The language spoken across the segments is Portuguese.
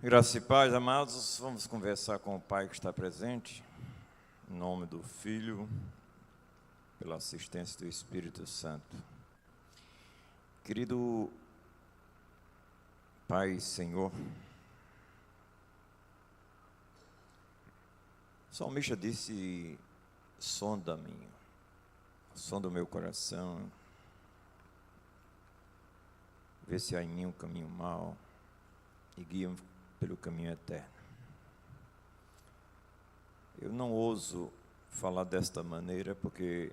Graça e paz, amados, vamos conversar com o Pai que está presente, em nome do Filho, pela assistência do Espírito Santo. Querido Pai e Senhor, o salmista disse: sonda-me, sonda o meu coração, vê se há em mim um caminho mau e guia-me pelo caminho eterno. Eu não ouso falar desta maneira porque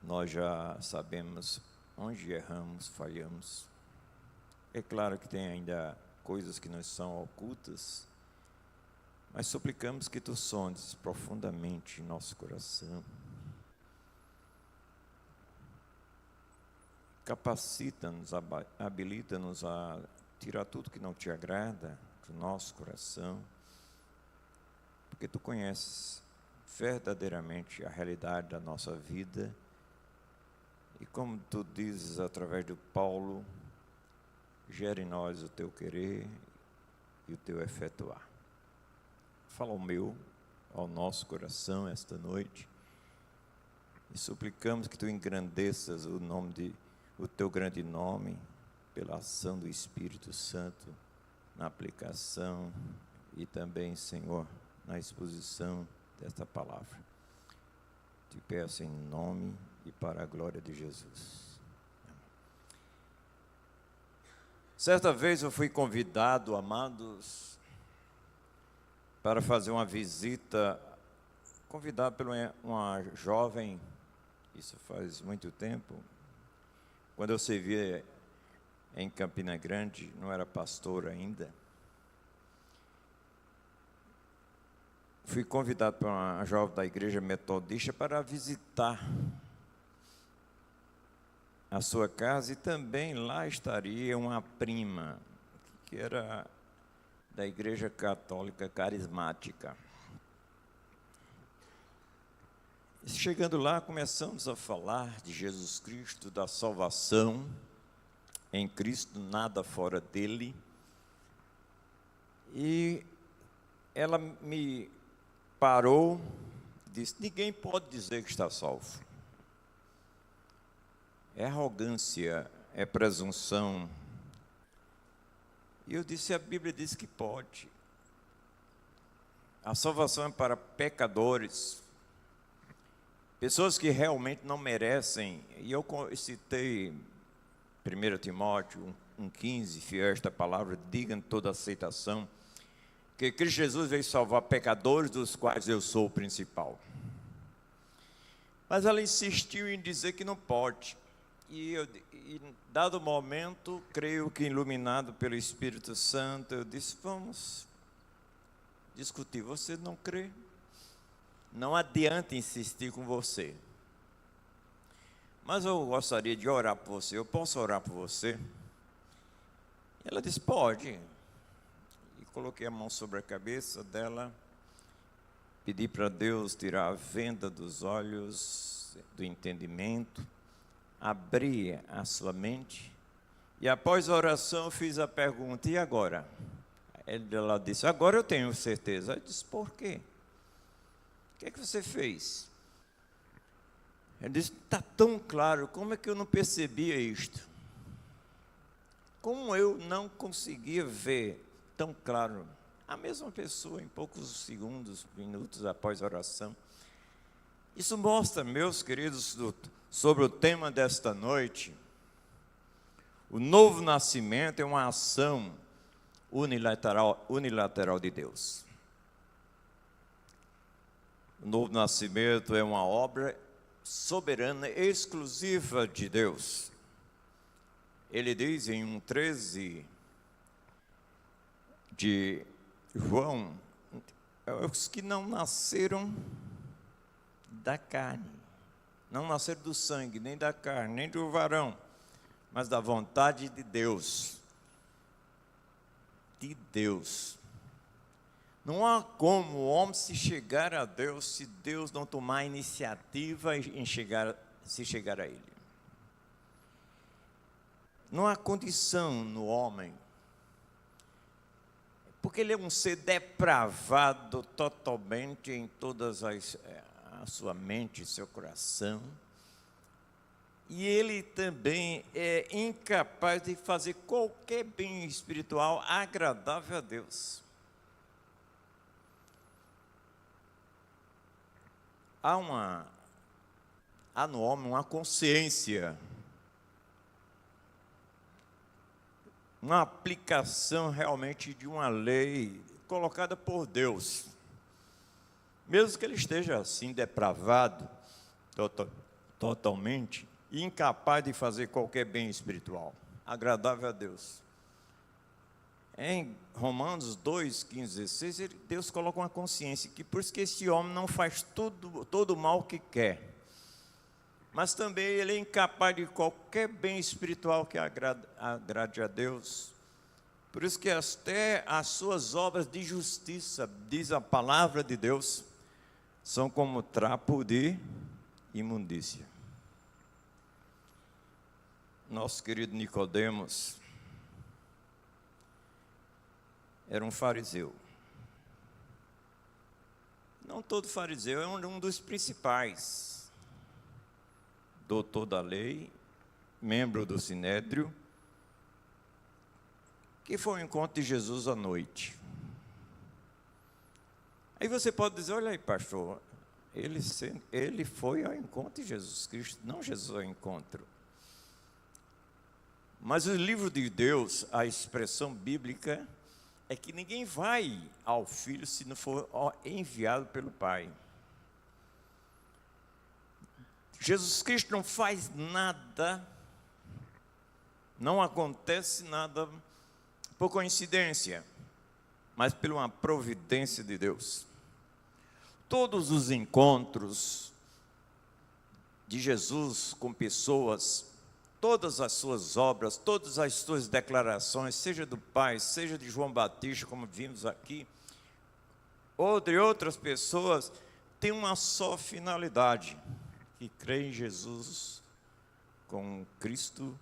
nós já sabemos onde erramos, falhamos. É claro que tem ainda coisas que nos são ocultas, mas suplicamos que Tu sondes profundamente em nosso coração. Capacita-nos, habilita-nos a tirar tudo que não Te agrada do nosso coração, porque Tu conheces verdadeiramente a realidade da nossa vida, e como Tu dizes através do Paulo, gera em nós o Teu querer e o Teu efetuar. Fala ao nosso coração esta noite, e suplicamos que Tu engrandeças o Teu grande nome, pela ação do Espírito Santo, na aplicação e também, Senhor, na exposição desta palavra. Te peço em nome e para a glória de Jesus. Certa vez eu fui convidado, amados, para fazer uma visita, convidado por uma jovem, isso faz muito tempo, quando eu servia em Campina Grande, não era pastor ainda. Fui convidado por uma jovem da igreja metodista para visitar a sua casa, e também lá estaria uma prima, que era da igreja católica carismática. Chegando lá, começamos a falar de Jesus Cristo, da salvação em Cristo, nada fora dele. E ela me parou e disse: ninguém pode dizer que está salvo. É arrogância, é presunção. E eu disse: a Bíblia diz que pode. A salvação é para pecadores, pessoas que realmente não merecem. E eu citei 1 Timóteo 1,15, fiel a esta palavra, diga em toda aceitação, que Cristo Jesus veio salvar pecadores, dos quais eu sou o principal. Mas ela insistiu em dizer que não pode. E dado momento, creio que iluminado pelo Espírito Santo, eu disse: vamos discutir. Você não crê? Não adianta insistir com você. Mas eu gostaria de orar por você. Eu posso orar por você? Ela disse: pode. E coloquei a mão sobre a cabeça dela, pedi para Deus tirar a venda dos olhos, do entendimento, abrir a sua mente, e após a oração eu fiz a pergunta: e agora? Ela disse: agora eu tenho certeza. Eu disse: por quê? O que é que você fez? Ele disse: está tão claro, como é que eu não percebia isto? Como eu não conseguia ver tão claro a mesma pessoa em poucos segundos, minutos após a oração? Isso mostra, meus queridos, sobre o tema desta noite. O novo nascimento é uma ação unilateral de Deus. O novo nascimento é uma obra soberana, exclusiva de Deus. Ele diz em 1,13 de João: os que não nasceram da carne, não nasceram do sangue, nem da carne, nem do varão, mas da vontade de Deus. De Deus. Não há como o homem se chegar a Deus se Deus não tomar a iniciativa em se chegar a Ele. Não há condição no homem Porque ele é um ser depravado totalmente em todas a sua mente, seu coração. E ele também é incapaz de fazer qualquer bem espiritual agradável a Deus. Há no homem uma consciência, uma aplicação realmente de uma lei colocada por Deus. Mesmo que ele esteja assim depravado, totalmente, e incapaz de fazer qualquer bem espiritual, agradável a Deus. Em Romanos 2, 15, 16, Deus coloca uma consciência, que por isso que esse homem não faz todo o mal que quer, mas também ele é incapaz de qualquer bem espiritual que agrade a Deus. Por isso que até as suas obras de justiça, diz a palavra de Deus, são como trapo de imundícia. Nosso querido Nicodemos era um fariseu. Não todo fariseu, é um dos principais. Doutor da lei, membro do Sinédrio, que foi ao encontro de Jesus à noite. Aí você pode dizer, olha aí, pastor, ele foi ao encontro de Jesus Cristo, não Jesus ao encontro. Mas o livro de Deus, a expressão bíblica, é que ninguém vai ao Filho se não for enviado pelo Pai. Jesus Cristo não faz nada, não acontece nada por coincidência, mas por uma providência de Deus. Todos os encontros de Jesus com pessoas, todas as suas obras, todas as suas declarações, seja do Pai, seja de João Batista, como vimos aqui, ou de outras pessoas, tem uma só finalidade, que crê em Jesus como Cristo,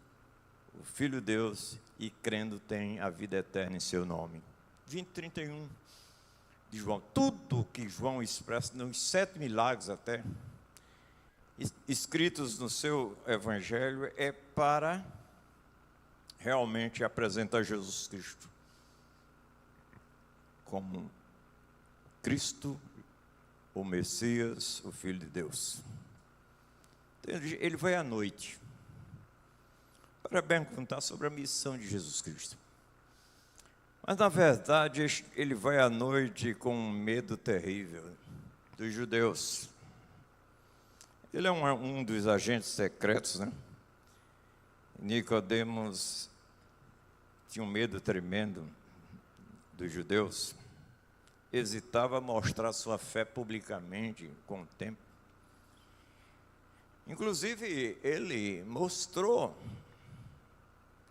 o Filho de Deus, e crendo tem a vida eterna em seu nome. 20:31 de João. Tudo que João expressa, nos 7 milagres até, escritos no seu evangelho, é para realmente apresentar Jesus Cristo como Cristo, o Messias, o Filho de Deus. Ele vai à noite para perguntar sobre a missão de Jesus Cristo. Mas, na verdade, ele vai à noite com um medo terrível dos judeus. Ele é um dos agentes secretos, né? Nicodemos tinha um medo tremendo dos judeus. Hesitava a mostrar sua fé publicamente com o tempo. Inclusive, ele mostrou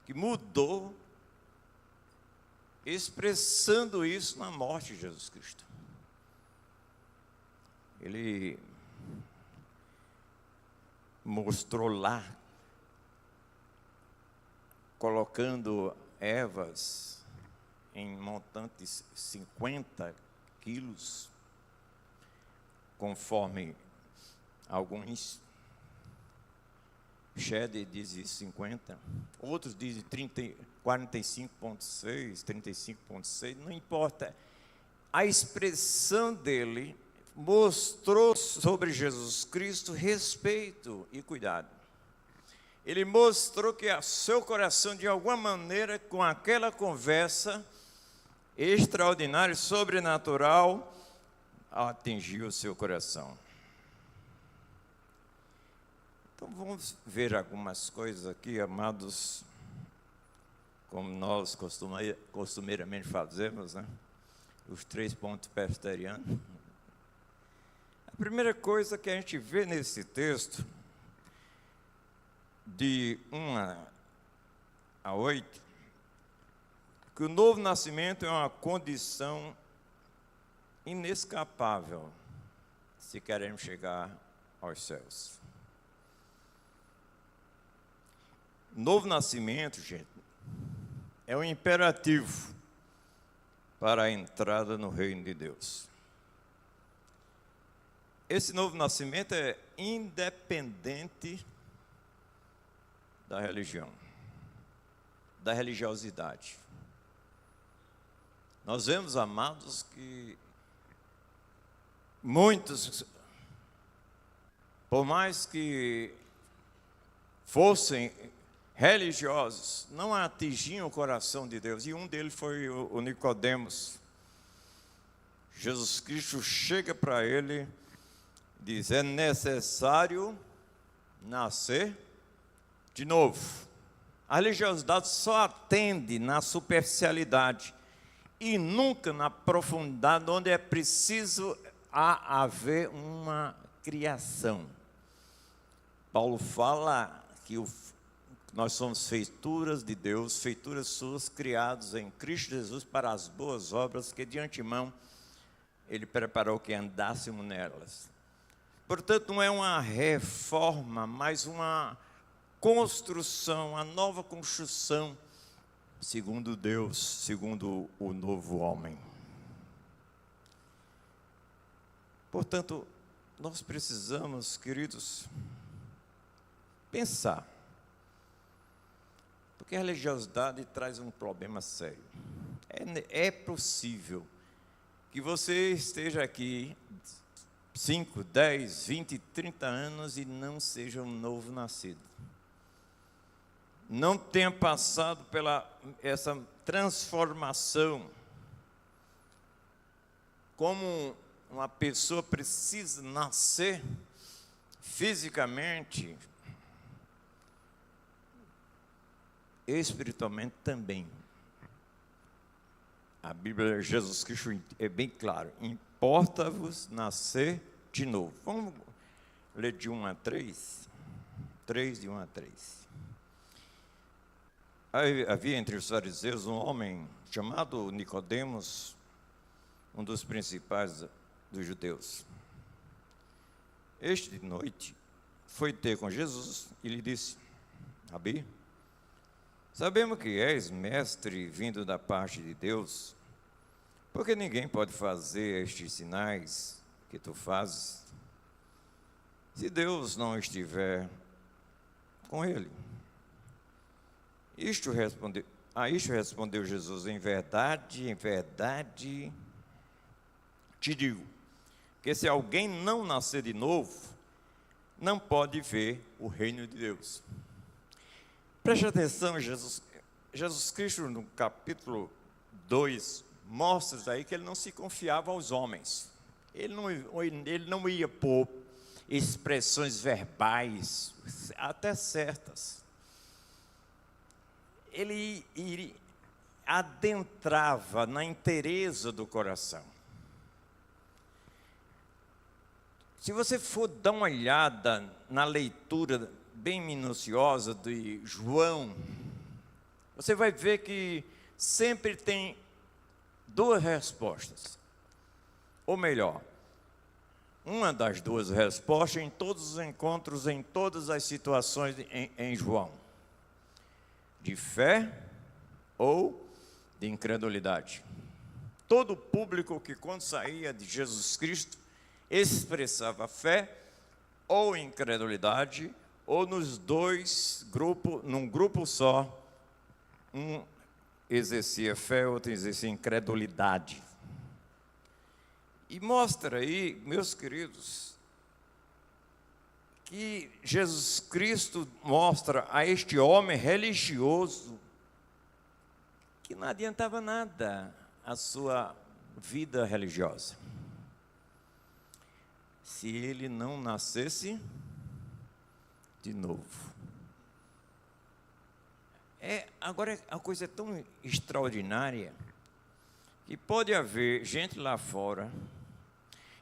que mudou, expressando isso na morte de Jesus Cristo. Ele mostrou lá, colocando ervas em montantes 50 quilos, conforme alguns Shedd diz 50, outros dizem 45,6, 35,6, não importa. A expressão dele mostrou sobre Jesus Cristo respeito e cuidado. Ele mostrou que o seu coração, de alguma maneira, com aquela conversa extraordinária, sobrenatural, atingiu o seu coração. Então vamos ver algumas coisas aqui, amados, como nós costumeiramente fazemos, né? Os 3 pontos presbiterianos. A primeira coisa que a gente vê nesse texto, de 1-8, que o novo nascimento é uma condição inescapável se queremos chegar aos céus. Novo nascimento, gente, é um imperativo. para a entrada no reino de Deus. Esse novo nascimento é independente da religião, da religiosidade. Nós vemos, amados, que muitos, por mais que fossem religiosos, não atingiam o coração de Deus. E um deles foi o Nicodemos. Jesus Cristo chega para ele e diz: é necessário nascer de novo. A religiosidade só atende na superficialidade e nunca na profundidade, onde é preciso haver uma criação. Paulo fala que nós somos feituras de Deus, feituras suas, criados em Cristo Jesus para as boas obras que de antemão Ele preparou que andássemos nelas. Portanto, não é uma reforma, mas uma construção, a nova construção, segundo Deus, segundo o novo homem. Portanto, nós precisamos, queridos, pensar, porque a religiosidade traz um problema sério. É possível que você esteja aqui 5, 10, 20, 30 anos e não seja um novo nascido. Não tenha passado pela essa transformação. Como uma pessoa precisa nascer fisicamente, espiritualmente também. A Bíblia, Jesus Cristo é bem claro: importa-vos nascer de novo. Vamos ler de 1 a 3? 3, de 1 a 3. Havia entre os fariseus um homem chamado Nicodemos, um dos principais dos judeus. Este de noite foi ter com Jesus e lhe disse: Rabi, sabemos que és mestre vindo da parte de Deus, porque ninguém pode fazer estes sinais que tu fazes, se Deus não estiver com ele. A isto respondeu Jesus: em verdade te digo, que se alguém não nascer de novo, não pode ver o reino de Deus. Preste atenção, Jesus Cristo, no capítulo 2, mostra aí que ele não se confiava aos homens. Ele não ia pôr expressões verbais, até certas. Ele adentrava na inteireza do coração. Se você for dar uma olhada na leitura bem minuciosa de João, você vai ver que sempre tem duas respostas. Ou melhor, uma das duas respostas em todos os encontros, em todas as situações em João: de fé ou de incredulidade. Todo público que, quando saía de Jesus Cristo, expressava fé ou incredulidade, ou nos dois grupos, num grupo só, um exercia fé, outro exercia incredulidade. E mostra aí, meus queridos, que Jesus Cristo mostra a este homem religioso que não adiantava nada a sua vida religiosa se ele não nascesse de novo. Agora, a coisa é tão extraordinária que pode haver gente lá fora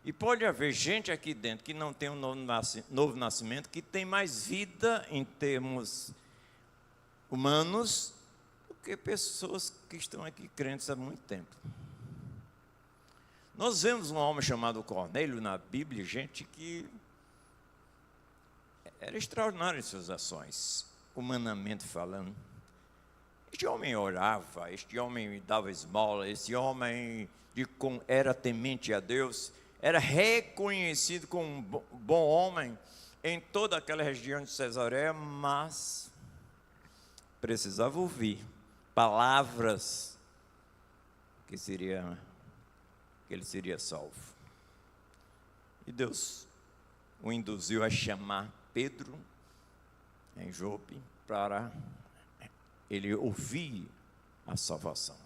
e pode haver gente aqui dentro que não tem um novo nascimento, que tem mais vida em termos humanos do que pessoas que estão aqui crentes há muito tempo. Nós vemos um homem chamado Cornélio na Bíblia, gente que era extraordinário em suas ações, humanamente falando. Este homem orava, este homem dava esmola, este homem era temente a Deus, era reconhecido como um bom homem em toda aquela região de Cesareia, mas precisava ouvir palavras que ele seria salvo. E Deus o induziu a chamar Pedro em Jope para ele ouvir a salvação.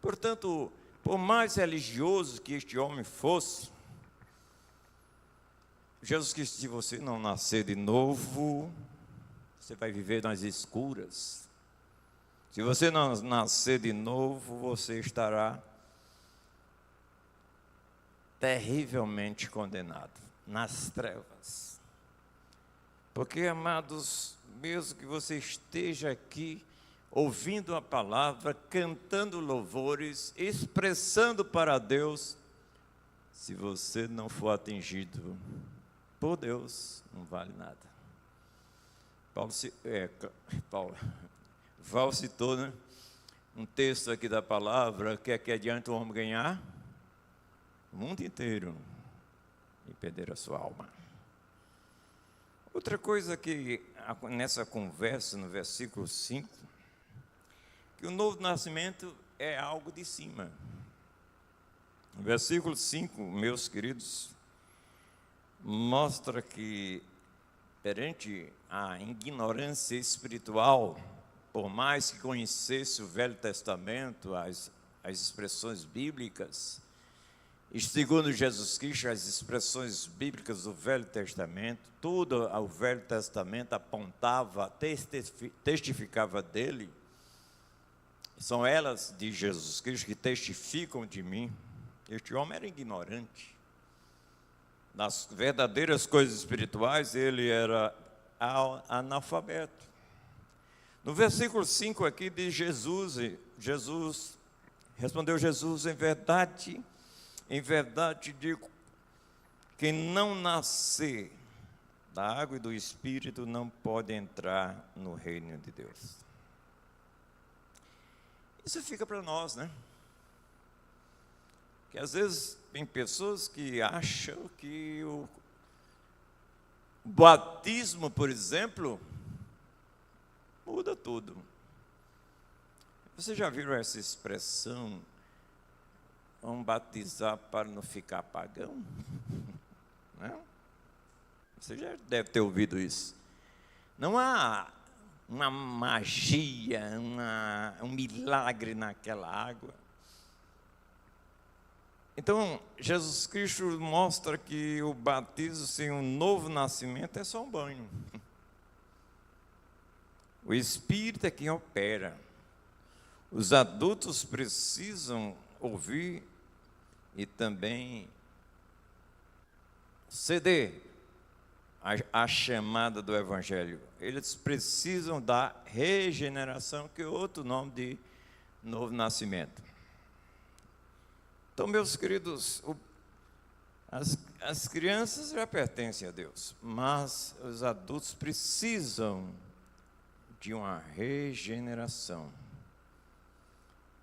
Portanto, por mais religioso que este homem fosse, Jesus disse: se você não nascer de novo, você vai viver nas escuras. Se você não nascer de novo, você estará terrivelmente condenado, nas trevas. Porque, amados, mesmo que você esteja aqui, ouvindo a palavra, cantando louvores, expressando para Deus, se você não for atingido por Deus, não vale nada. Val citou, né, um texto aqui da palavra, que é que adianta o homem ganhar o mundo inteiro e perder a sua alma. Outra coisa que nessa conversa, no versículo 5, que o novo nascimento é algo de cima. No versículo 5, meus queridos, mostra que perante a ignorância espiritual, por mais que conhecesse o Velho Testamento, as expressões bíblicas, e segundo Jesus Cristo, as expressões bíblicas do Velho Testamento, tudo o Velho Testamento apontava, testificava dele. São elas de Jesus Cristo que testificam de mim. Este homem era ignorante. Nas verdadeiras coisas espirituais, ele era analfabeto. No versículo 5 aqui diz respondeu Jesus: em verdade digo, quem não nascer da água e do Espírito não pode entrar no reino de Deus. Isso fica para nós, né? Que às vezes tem pessoas que acham que o batismo, por exemplo, muda tudo. Vocês já viram essa expressão, vamos batizar para não ficar pagão? Não? Você já deve ter ouvido isso. Não há uma magia, um milagre naquela água. Então, Jesus Cristo mostra que o batismo sem um novo nascimento é só um banho. O Espírito é quem opera. Os adultos precisam ouvir e também ceder à chamada do Evangelho. Eles precisam da regeneração, que é outro nome de novo nascimento. Então, meus queridos, as crianças já pertencem a Deus, mas os adultos precisam de uma regeneração.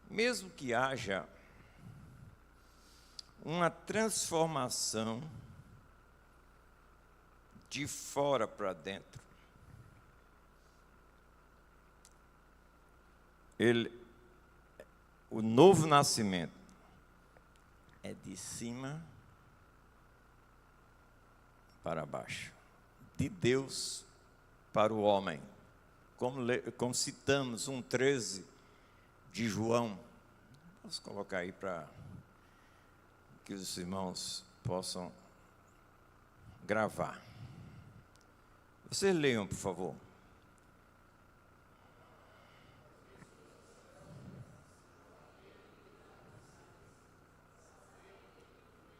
Mesmo que haja uma transformação de fora para dentro, o novo nascimento é de cima para baixo, de Deus para o homem, como citamos 1,13 de João. Posso colocar aí para que os irmãos possam gravar. Vocês leiam, por favor.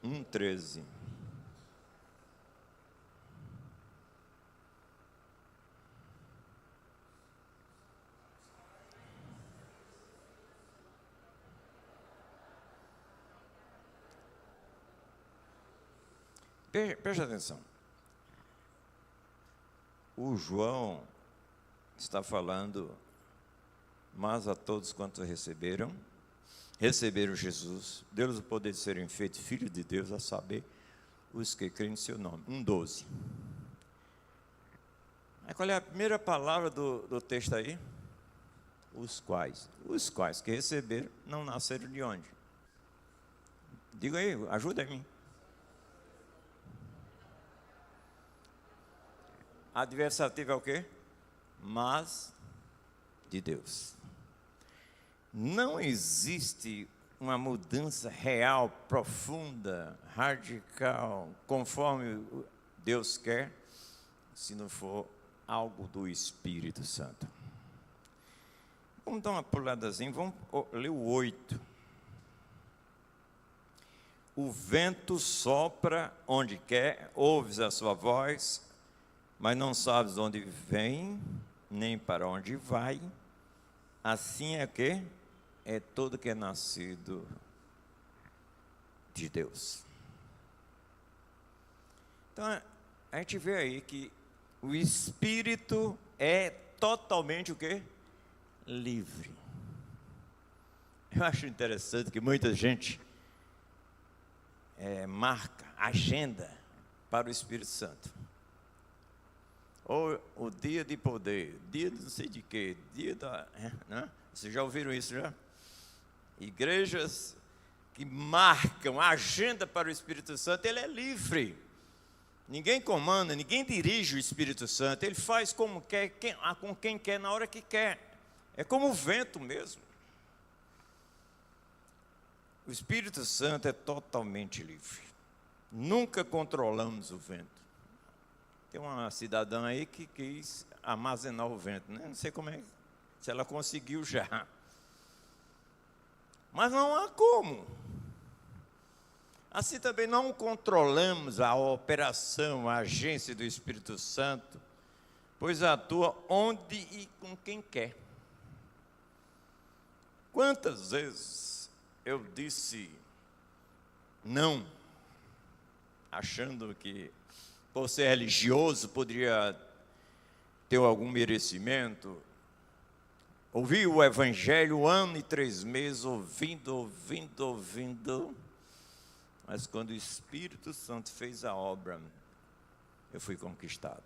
Um 13. Preste atenção. O João está falando mas a todos quantos receberam Jesus, deu-lhes o poder de serem feitos filhos de Deus, a saber, os que creem no seu nome. 1:12. Aí qual é a primeira palavra do texto aí? Os quais que receberam não nasceram de onde? Diga aí, ajuda em mim. Adversativo é o quê? Mas de Deus. Não existe uma mudança real, profunda, radical, conforme Deus quer, se não for algo do Espírito Santo. Vamos dar uma puladazinha, vamos ler o 8. O vento sopra onde quer, ouves a sua voz, mas não sabes de onde vem, nem para onde vai. Assim é que é todo que é nascido de Deus. Então, a gente vê aí que o Espírito é totalmente o quê? Livre. Eu acho interessante que muita gente marca, agenda para o Espírito Santo. Ou o dia de poder, dia de não sei de quê, dia da... Né? Vocês já ouviram isso já? Igrejas que marcam a agenda para o Espírito Santo, ele é livre. Ninguém comanda, ninguém dirige o Espírito Santo. Ele faz como quer, com quem quer, na hora que quer. É como o vento mesmo. O Espírito Santo é totalmente livre. Nunca controlamos o vento. Tem uma cidadã aí que quis armazenar o vento, né? Não sei como é, se ela conseguiu já. Mas não há como. Assim também não controlamos a operação, a agência do Espírito Santo, pois atua onde e com quem quer. Quantas vezes eu disse não, achando que por ser religioso poderia ter algum merecimento. Ouvi o Evangelho 1 ano e 3 meses, ouvindo, mas quando o Espírito Santo fez a obra, eu fui conquistado.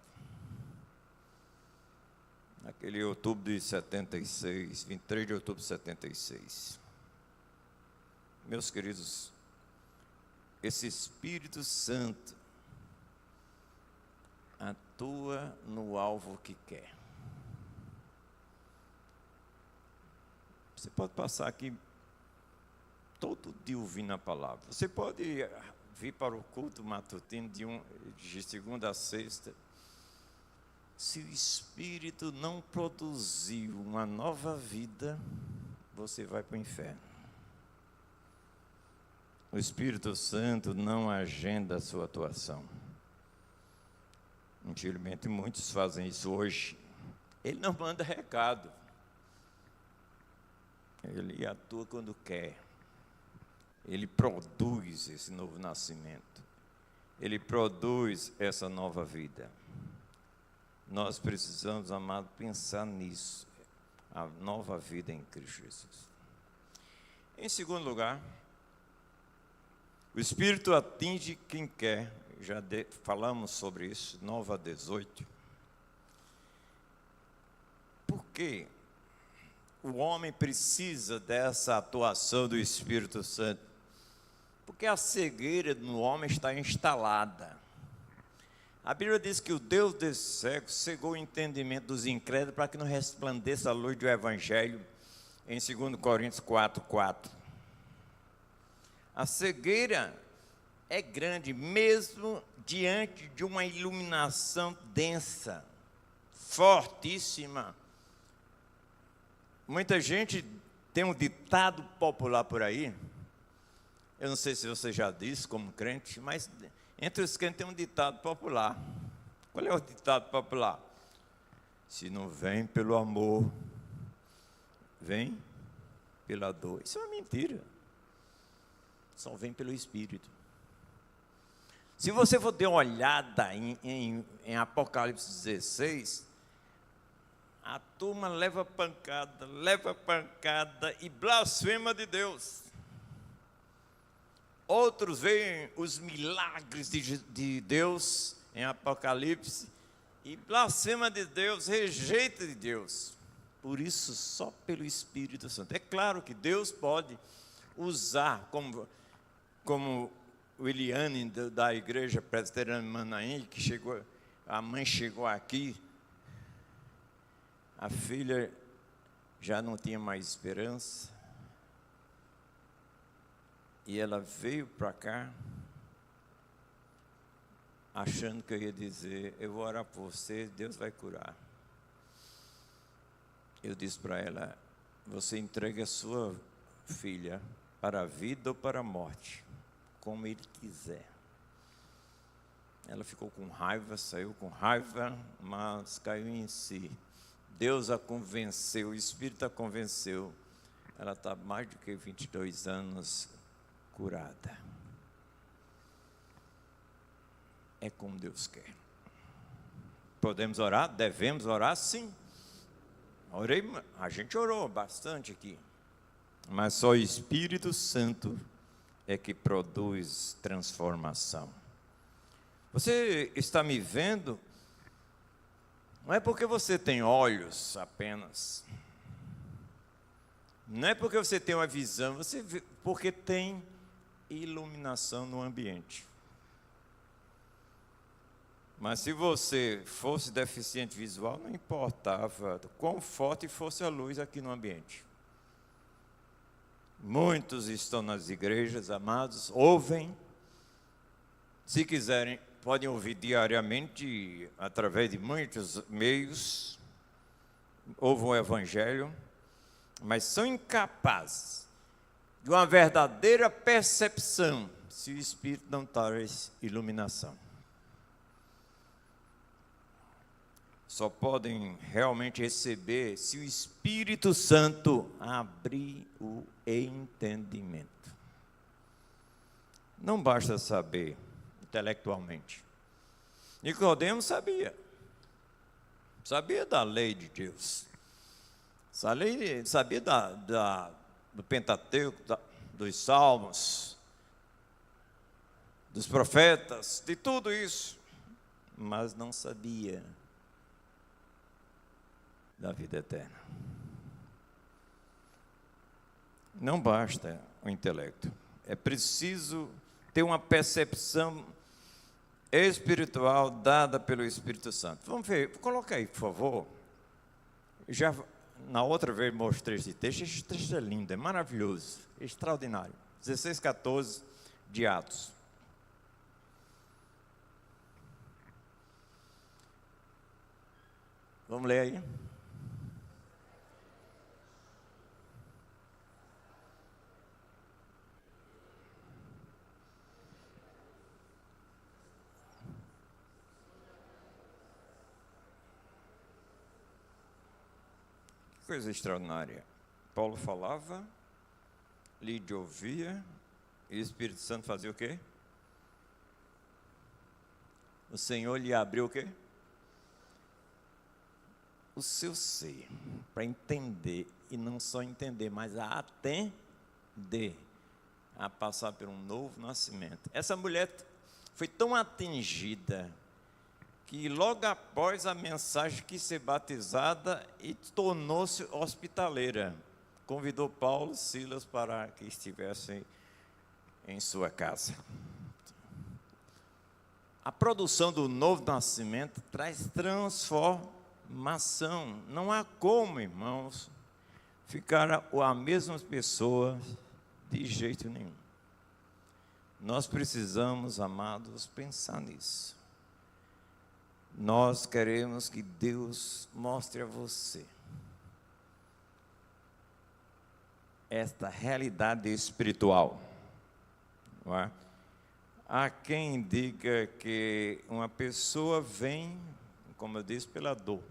Naquele outubro de 76, 23 de outubro de 76. Meus queridos, esse Espírito Santo atua no alvo que quer. Você pode passar aqui todo dia ouvindo a palavra. Você pode vir para o culto matutino de segunda a sexta. Se o Espírito não produzir uma nova vida, você vai para o inferno. O Espírito Santo não agenda a sua atuação. Infelizmente, muitos fazem isso hoje. Ele não manda recado. Ele atua quando quer. Ele produz esse novo nascimento. Ele produz essa nova vida. Nós precisamos, amado, pensar nisso. A nova vida em Cristo Jesus. Em segundo lugar, o Espírito atinge quem quer. Já falamos sobre isso, 9:18. Por quê? O homem precisa dessa atuação do Espírito Santo. Porque a cegueira no homem está instalada. A Bíblia diz que o Deus desse século cegou o entendimento dos incrédulos para que não resplandeça a luz do Evangelho, em 2 Coríntios 4:4. A cegueira é grande, mesmo diante de uma iluminação densa, fortíssima. Muita gente tem um ditado popular por aí, eu não sei se você já disse como crente, mas entre os crentes tem um ditado popular. Qual é o ditado popular? Se não vem pelo amor, vem pela dor. Isso é uma mentira. Só vem pelo Espírito. Se você for dar uma olhada em Apocalipse 16, a turma leva pancada e blasfema de Deus. Outros veem os milagres de Deus em Apocalipse e blasfema de Deus, rejeita de Deus. Por isso, só pelo Espírito Santo. É claro que Deus pode usar, como o Eliane da igreja presbiteriana de Manaim, que chegou, a mãe chegou aqui, a filha já não tinha mais esperança, e ela veio para cá, achando que eu ia dizer, eu vou orar por você, Deus vai curar. Eu disse para ela, você entrega a sua filha para a vida ou para a morte, como Ele quiser. Ela ficou com raiva, saiu com raiva, mas caiu em si. Deus a convenceu, o Espírito a convenceu. Ela está mais do que 22 anos curada. É como Deus quer. Podemos orar? Devemos orar? Sim. A gente orou bastante aqui. Mas só o Espírito Santo é que produz transformação. Você está me vendo? Não é porque você tem olhos apenas. Não é porque você tem uma visão, você vê, porque tem iluminação no ambiente. Mas se você fosse deficiente visual, não importava quão forte fosse a luz aqui no ambiente. Muitos estão nas igrejas, amados, ouvem. Se quiserem, podem ouvir diariamente, através de muitos meios, ouvem o Evangelho, mas são incapazes de uma verdadeira percepção se o Espírito não traz iluminação. Só podem realmente receber se o Espírito Santo abrir o entendimento. Não basta saber intelectualmente. Nicodemo sabia da lei de Deus, sabia do Pentateuco, dos Salmos, dos profetas, de tudo isso, mas não sabia da vida eterna. Não basta o intelecto, é preciso ter uma percepção espiritual dada pelo Espírito Santo. Vamos ver, coloca aí, por favor. Já na outra vez mostrei esse texto. Esse texto é lindo, é maravilhoso, é extraordinário. 16:14 de Atos. Vamos ler aí. Coisa extraordinária. Paulo falava, Lídia ouvia, e o Espírito Santo fazia o quê? O Senhor lhe abriu o quê? O seu ser, para entender, e não só entender, mas a atender, a passar por um novo nascimento. Essa mulher foi tão atingida, que logo após a mensagem quis ser batizada e tornou-se hospitaleira. Convidou Paulo e Silas para que estivessem em sua casa. A produção do novo nascimento traz transformação. Não há como, irmãos, ficar a mesma pessoa de jeito nenhum. Nós precisamos, amados, pensar nisso. Nós queremos que Deus mostre a você esta realidade espiritual. Não é? Há quem diga que uma pessoa vem, como eu disse, pela dor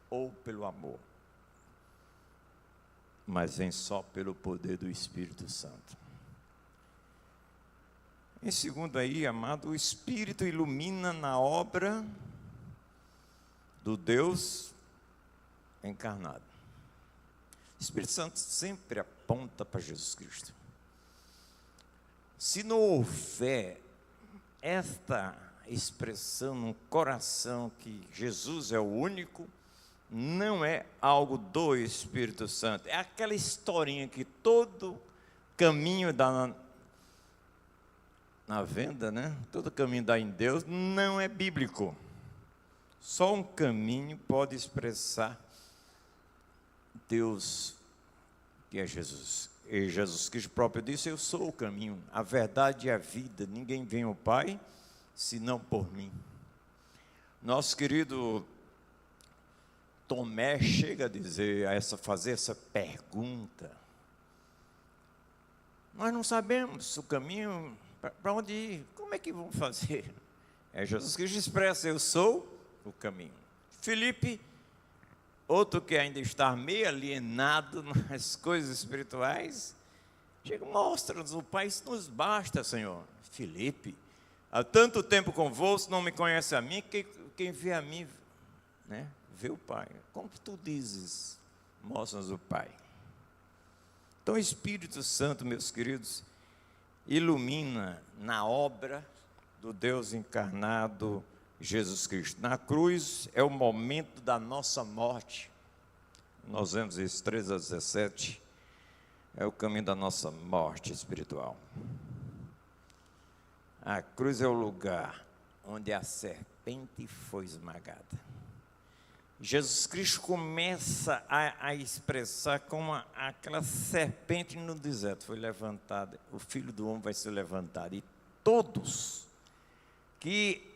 ou pelo amor, mas vem só pelo poder do Espírito Santo. Em segundo aí, amado, o Espírito ilumina na obra do Deus encarnado. O Espírito Santo sempre aponta para Jesus Cristo. Se não houver esta expressão no coração que Jesus é o único, não é algo do Espírito Santo. É aquela historinha que todo caminho dá na venda, né? Todo caminho dá em Deus, não é bíblico. Só um caminho pode expressar Deus, que é Jesus. E Jesus Cristo próprio disse: eu sou o caminho, a verdade e a vida. Ninguém vem ao Pai senão por mim. Nosso querido Tomé chega a dizer, fazer essa pergunta: nós não sabemos o caminho, para onde ir, como é que vamos fazer? Jesus Cristo expressa: eu sou o caminho. Filipe, outro que ainda está meio alienado nas coisas espirituais, chega: mostra-nos o Pai, isso nos basta, Senhor. Filipe, há tanto tempo convosco, não me conhece a mim, quem vê a mim, né, vê o Pai. Como tu dizes, mostra-nos o Pai. Então o Espírito Santo, meus queridos, ilumina na obra do Deus encarnado, Jesus Cristo. Na cruz é o momento da nossa morte. Nós vemos isso, 13-17, é o caminho da nossa morte espiritual. A cruz é o lugar onde a serpente foi esmagada. Jesus Cristo começa a expressar como aquela serpente no deserto foi levantada, o Filho do Homem vai ser levantado, e todos que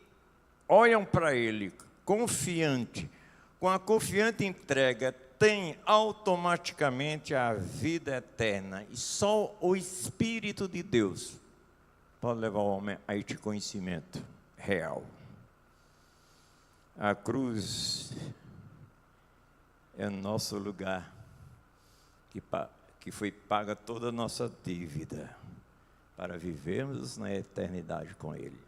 olham para Ele confiante, com a confiante entrega, têm automaticamente a vida eterna, e só o Espírito de Deus pode levar o homem a este conhecimento real. A cruz é o nosso lugar, que foi paga toda a nossa dívida, para vivermos na eternidade com Ele.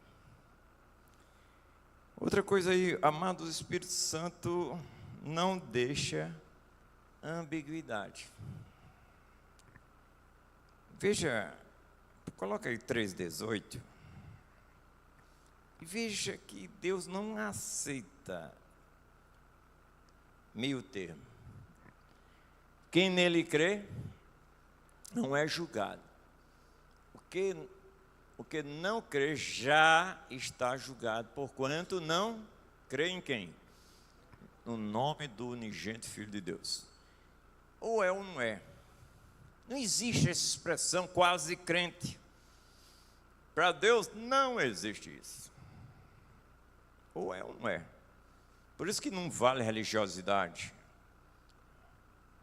Outra coisa aí, amados, o Espírito Santo não deixa ambiguidade. Veja, coloca aí 3,18, e veja que Deus não aceita meio termo. Quem nele crê não é julgado. O que não crê já está julgado, porquanto não crê em quem? No nome do unigênito Filho de Deus. Ou é ou não é. Não existe essa expressão quase crente. Para Deus não existe isso. Ou é ou não é. Por isso que não vale religiosidade,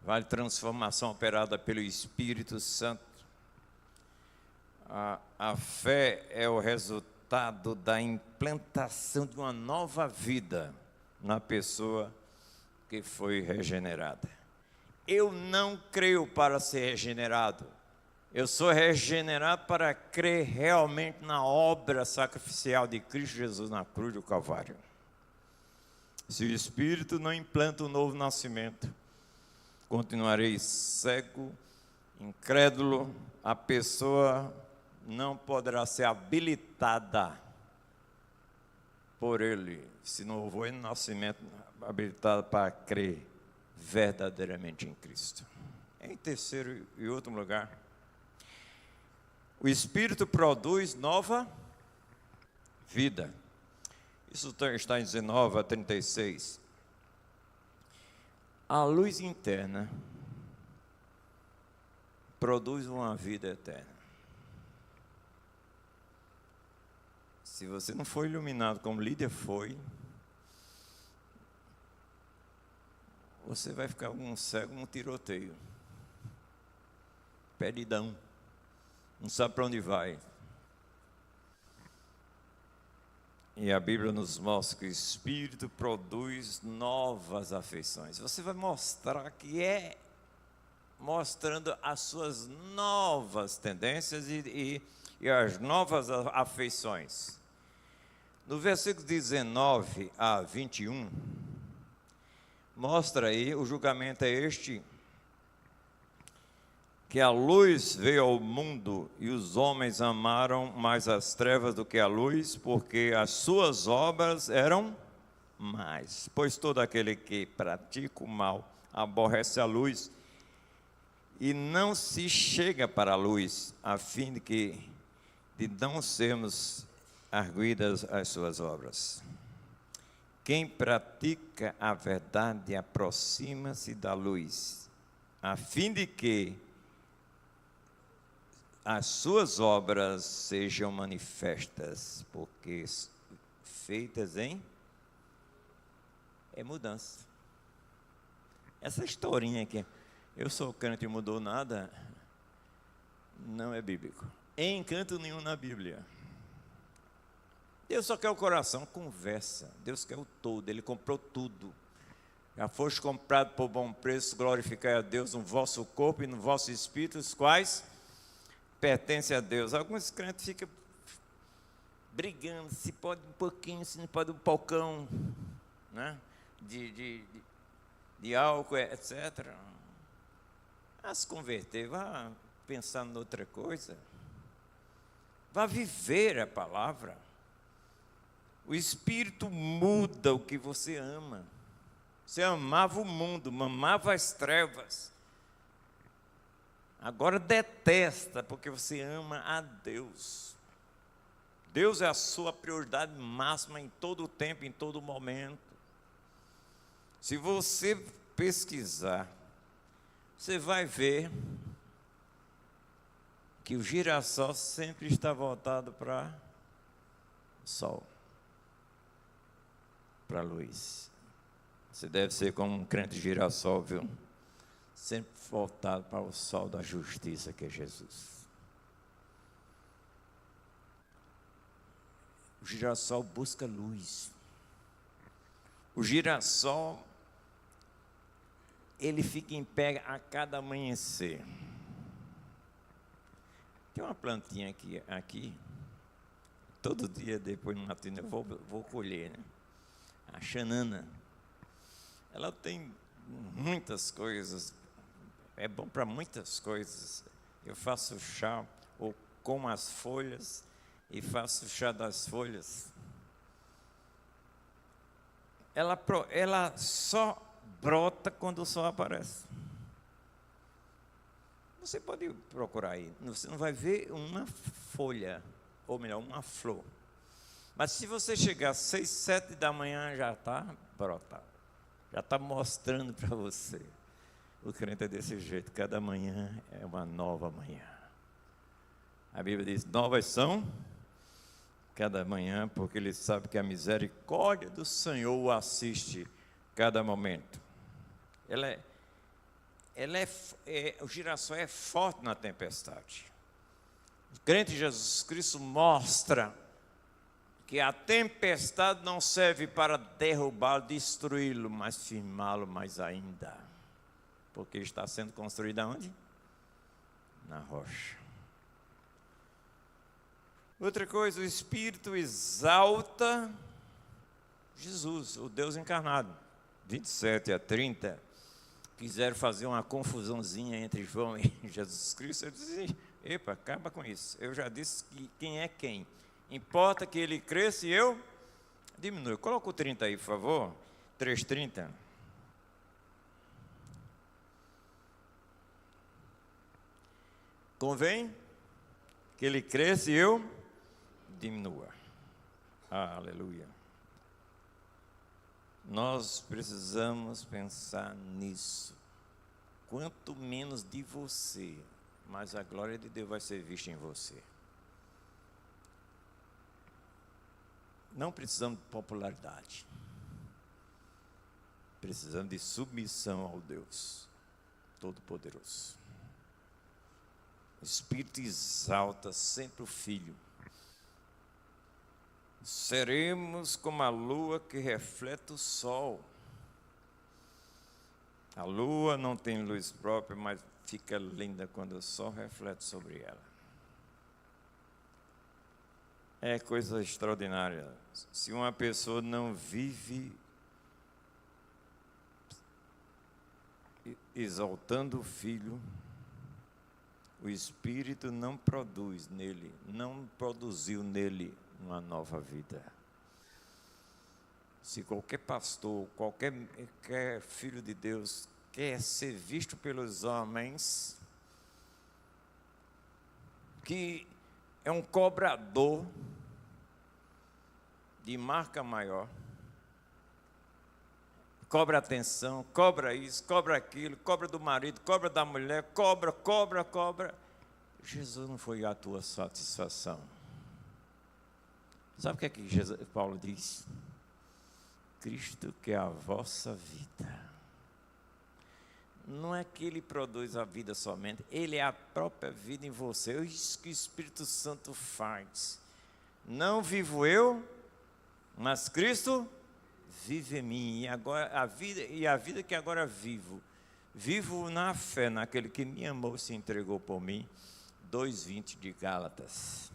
vale transformação operada pelo Espírito Santo. A fé é o resultado da implantação de uma nova vida na pessoa que foi regenerada. Eu não creio para ser regenerado, eu sou regenerado para crer realmente na obra sacrificial de Cristo Jesus na cruz do Calvário. Se o Espírito não implanta um novo nascimento, continuarei cego, incrédulo, a pessoa não poderá ser habilitada por Ele, se não houver nascimento habilitado para crer verdadeiramente em Cristo. Em terceiro e último lugar, o Espírito produz nova vida. Isso está em 19-36. A luz interna produz uma vida eterna. Se você não for iluminado como Lídia foi, você vai ficar um cego, um tiroteio. Perdidão. Não sabe para onde vai. E a Bíblia nos mostra que o Espírito produz novas afeições. Você vai mostrar que é mostrando as suas novas tendências e as novas afeições. No versículo 19 a 21, mostra aí, o julgamento é este, que a luz veio ao mundo e os homens amaram mais as trevas do que a luz, porque as suas obras eram más. Pois todo aquele que pratica o mal aborrece a luz e não se chega para a luz, a fim de não sermos arguidas as suas obras. Quem pratica a verdade aproxima-se da luz, a fim de que as suas obras sejam manifestas, porque feitas em mudança. Essa historinha aqui, eu sou crente e mudou nada, não é bíblico. Em canto nenhum na Bíblia. Deus só quer o coração, conversa. Deus quer o todo, Ele comprou tudo. Já foste comprado por bom preço, glorificai a Deus no vosso corpo e no vosso espírito, os quais pertencem a Deus. Alguns crentes ficam brigando, se pode um pouquinho, se não pode um pocão, né? de álcool, etc. A se converter, vá pensar em outra coisa. Vá viver a palavra. O Espírito muda o que você ama. Você amava o mundo, amava as trevas. Agora detesta, porque você ama a Deus. Deus é a sua prioridade máxima em todo o tempo, em todo momento. Se você pesquisar, você vai ver que o girassol sempre está voltado para o sol, para a luz. Você deve ser como um crente girassol, viu? Sempre voltado para o sol da justiça, que é Jesus. O girassol busca luz. O girassol, ele fica em pé a cada amanhecer. Tem uma plantinha aqui todo dia depois no matinho eu vou colher, né? A xanana. Ela tem muitas coisas, é bom para muitas coisas. Eu faço chá, ou como as folhas, e faço chá das folhas. Ela só brota quando o sol aparece. Você pode procurar aí, você não vai ver uma folha, ou melhor, uma flor. Mas se você chegar às 6, 7 da manhã, já está brotado. Já está mostrando para você. O crente é desse jeito, cada manhã é uma nova manhã. A Bíblia diz, novas são cada manhã, porque ele sabe que a misericórdia do Senhor o assiste cada momento. O girassol é forte na tempestade. O crente Jesus Cristo mostra que a tempestade não serve para derrubá-lo, destruí-lo, mas firmá-lo mais ainda. Porque está sendo construído aonde? Na rocha. Outra coisa, o Espírito exalta Jesus, o Deus encarnado. 27 a 30, quiseram fazer uma confusãozinha entre João e Jesus Cristo. Eu disse, epa, acaba com isso. Eu já disse que quem é quem. Importa que ele cresça e eu diminua. Coloca o 30 aí, por favor. 3:30. Convém que ele cresça e eu diminua. Aleluia. Nós precisamos pensar nisso. Quanto menos de você, mais a glória de Deus vai ser vista em você. Não precisamos de popularidade. Precisamos de submissão ao Deus Todo-Poderoso. O Espírito exalta sempre o Filho. Seremos como a lua que reflete o sol. A lua não tem luz própria, mas fica linda quando o sol reflete sobre ela. É coisa extraordinária. Se uma pessoa não vive exaltando o Filho, o Espírito não produz nele, não produziu nele uma nova vida. Se qualquer pastor, qualquer filho de Deus quer ser visto pelos homens, que é um cobrador de marca maior, cobra atenção, cobra isso, cobra aquilo, cobra do marido, cobra da mulher, cobra. Jesus não foi a tua satisfação. Sabe o que é que Paulo diz? Cristo que é a vossa vida. Não é que ele produz a vida somente, ele é a própria vida em você. É isso que o Espírito Santo faz. Não vivo eu, mas Cristo vive em mim. E a vida que agora vivo na fé naquele que me amou e se entregou por mim. 2:20 de Gálatas.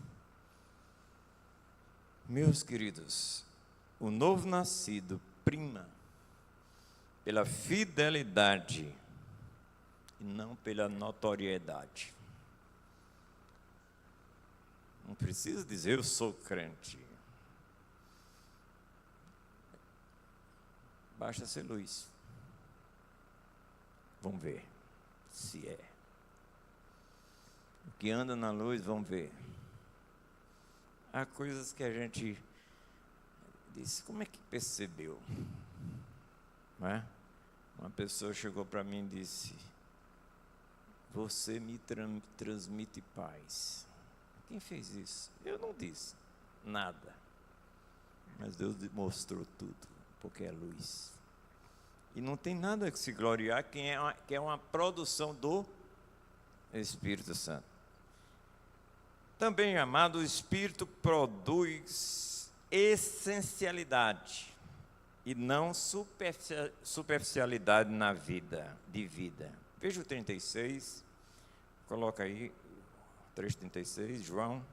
Meus queridos, o novo nascido prima pela fidelidade e não pela notoriedade. Não precisa dizer eu sou crente. Basta ser luz. Vamos ver se é. O que anda na luz, vamos ver. Há coisas que a gente diz, como é que percebeu? Não é? Uma pessoa chegou para mim e disse, você me transmite paz. Quem fez isso? Eu não disse nada. Mas Deus mostrou tudo, porque é luz. E não tem nada que se gloriar, que é uma produção do Espírito Santo. Também, amado, o Espírito produz essencialidade e não superficialidade na vida, de vida. Veja o 36, coloca aí, 3:36, João.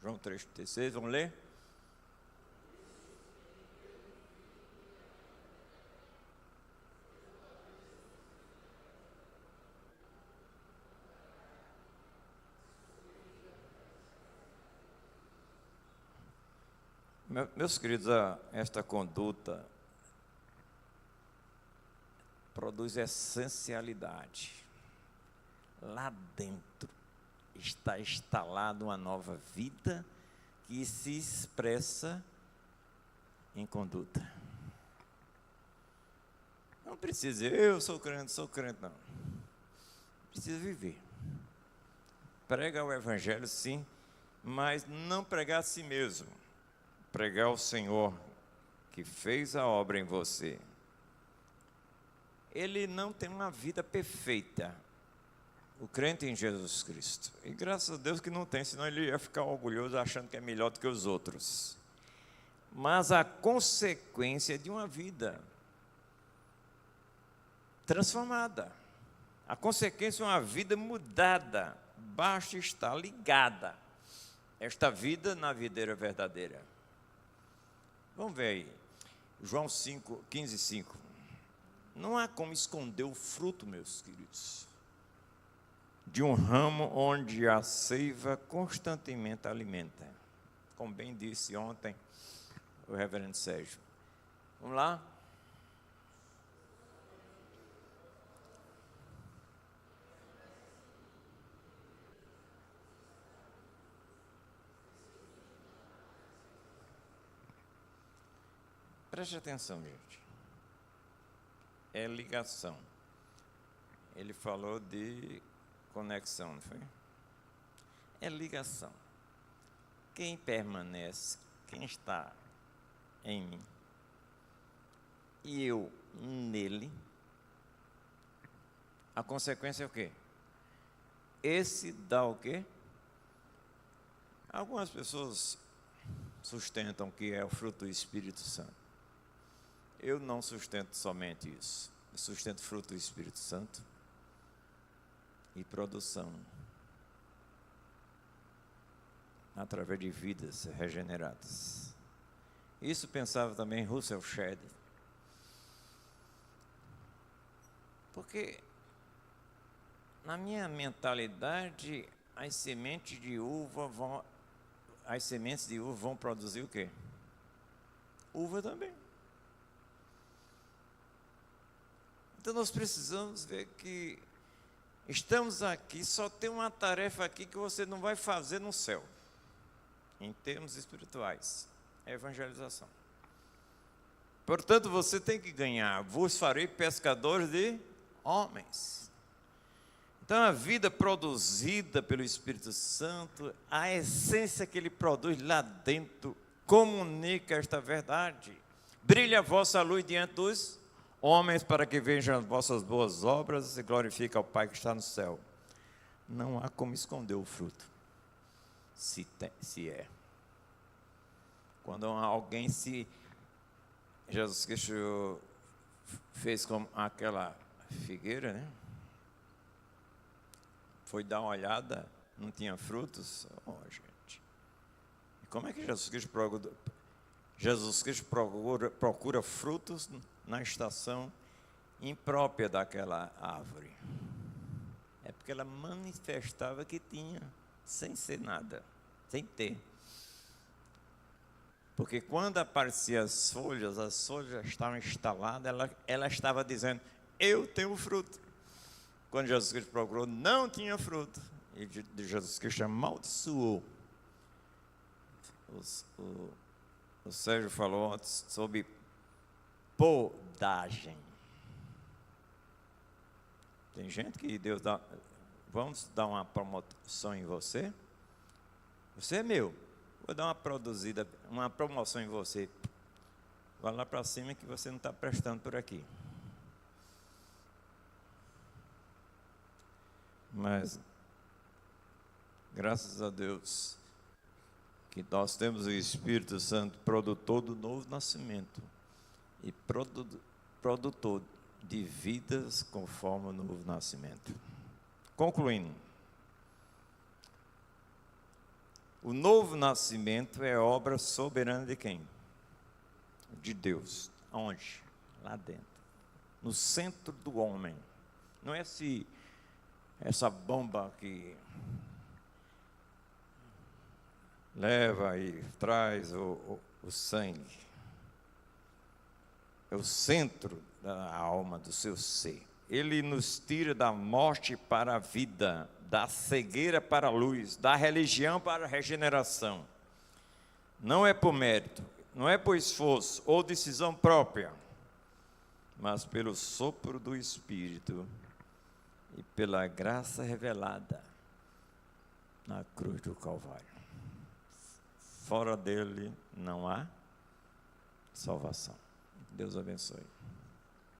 João 3:36, vamos ler? Meus queridos, esta conduta produz essencialidade. Lá dentro está instalada uma nova vida que se expressa em conduta. Não precisa dizer, eu sou crente, não. Precisa viver. Prega o Evangelho, sim, mas não pregar a si mesmo. Pregar o Senhor que fez a obra em você. Ele não tem uma vida perfeita, o crente em Jesus Cristo. E graças a Deus que não tem, senão ele ia ficar orgulhoso achando que é melhor do que os outros. Mas a consequência de uma vida transformada. A consequência de uma vida mudada. Basta estar ligada. Esta vida na videira verdadeira. Vamos ver aí. João 15:5. Não há como esconder o fruto, meus queridos, de um ramo onde a seiva constantemente alimenta. Como bem disse ontem o reverendo Sérgio. Vamos lá? Preste atenção, gente. É ligação. Ele falou de conexão, não foi? É ligação. Quem permanece, quem está em mim, e eu nele, a consequência é o quê? Esse dá o quê? Algumas pessoas sustentam que é o fruto do Espírito Santo. Eu não sustento somente isso. Eu sustento fruto do Espírito Santo e produção. através de vidas regeneradas. Isso pensava também Russell Shedd. Porque, na minha mentalidade, as sementes de uva vão produzir o quê? Uva também. Então nós precisamos ver que estamos aqui, só tem uma tarefa aqui que você não vai fazer no céu, em termos espirituais, é evangelização. Portanto, você tem que ganhar, vos farei pescadores de homens. Então a vida produzida pelo Espírito Santo, a essência que ele produz lá dentro, comunica esta verdade. Brilha a vossa luz diante dos homens, para que vejam as vossas boas obras e glorifiquem ao Pai que está no céu. Não há como esconder o fruto, se é. Quando alguém Jesus Cristo fez como aquela figueira, né? Foi dar uma olhada, não tinha frutos. Gente. E como é que Jesus Cristo procura frutos na estação imprópria daquela árvore? É porque ela manifestava que tinha, sem ser nada, sem ter. Porque quando apareciam as folhas estavam instaladas, ela estava dizendo, eu tenho fruto. Quando Jesus Cristo procurou, não tinha fruto. E Jesus Cristo amaldiçoou. O Sérgio falou antes sobre podagem. Tem gente que Deus dá, vamos dar uma promoção em você? Você é meu. Vou dar uma promoção em você. Vai lá para cima que você não está prestando por aqui. Mas, graças a Deus, que nós temos o Espírito Santo, produtor do novo nascimento e produtor de vidas conforme o novo nascimento. Concluindo, o novo nascimento é obra soberana de quem? De Deus. Onde? Lá dentro. No centro do homem. Não é essa bomba que leva e traz o sangue. É o centro da alma, do seu ser. Ele nos tira da morte para a vida, da cegueira para a luz, da religião para a regeneração. Não é por mérito, não é por esforço ou decisão própria, mas pelo sopro do Espírito e pela graça revelada na cruz do Calvário. Fora dele não há salvação. Deus abençoe.